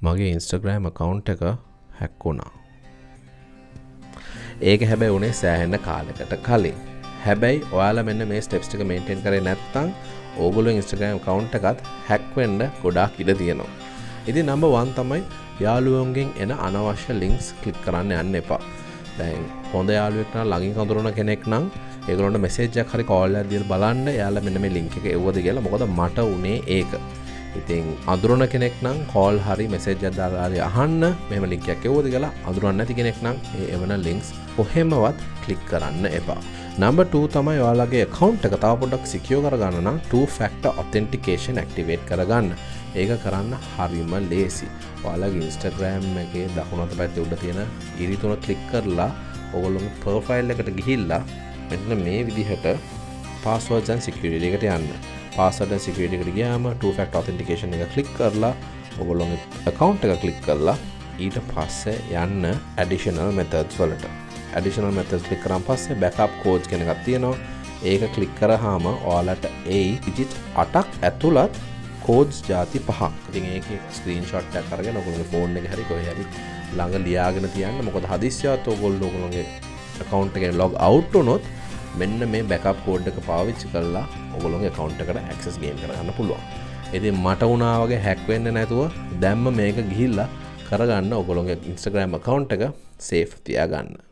මගේ Instagram account එක hack වුණා. ඒක හැබැයි උනේ සෑහෙන කාලයකට කලින්. හැබැයි ඔයාලා මෙන්න මේ ස්ටෙප්ස් ටික මේන්ටේන් කරේ නැත්නම් ඕගොල්ලෝ Instagram account එකත් hack වෙන්න ගොඩාක් ඉඩ තියෙනවා. ඉතින් number 1 තමයි යාළුවන්ගෙන් එන අනවශ්‍ය links click කරන්න යන්න එපා. දැන් හොඳ යාළුවෙක් නම් ළඟින් හඳුනන කෙනෙක් නම් ඒගොල්ලන්ට message එකක් හරි call එකක් දීලා බලන්න එයාලා මෙන්න මේ link එක එවුවද කියලා. මොකද මට උනේ ඒක. ඉතින් අඳුරන කෙනෙක් නම් call හරි message එකක් දාලා හරි අහන්න මෙහෙම link එකක් එවුවද කියලා. අඳුරන්නේ නැති කෙනෙක් නම් ඒ එවන links කොහෙමවත් click කරන්න එපා. number 2 තමයි ඔයාලගේ account එක තව පොඩ්ඩක් secure කරගන්න නම් two factor authentication activate කරගන්න. ඒක කරන්න හරිම ලේසි. ඔයාලගේ Instagram එකේ දකුණු අත පැත්තේ උඩ තියෙන ඉරි තුන click කරලා ඔයගොල්ලෝගේ profile එකට ගිහිල්ලා මෙන්න මේ විදිහට passwords and security එකට යන්න. password and security එකට ගියාම two factor authentication එක click කරලා ඔයගොල්ලෝගේ account එක click කරලා ඊට පස්සේ යන්න additional methods වලට. additional methods click කරාන් පස්සේ backup codes කියන එකක් තියෙනවා. ඒක click කරාම ඔයාලට ඒ digit 8ක් ඇතුළත් codes ಜಾති 5ක්. ඉතින් ඒකේ screenshot එකක් අරගෙන ඔයගොල්ලෝගේ phone එකේ හරි කොහේ හරි ළඟ ලියාගෙන තියන්න. මොකද හදිස්සියවත් ඔයගොල්ලෝගේ account එකෙන් log out වුණොත් මෙන්න මේ backup code එක පාවිච්චි කරලා ඔයගොල්ලෝගේ account එකට access gain කරගන්න පුළුවන්. ඉතින් මට වුණා වගේ hack වෙන්න නැතුව දැම්ම මේක ගිහිල්ලා කරගන්න ඔයගොල්ලෝගේ Instagram account එක safe තියාගන්න.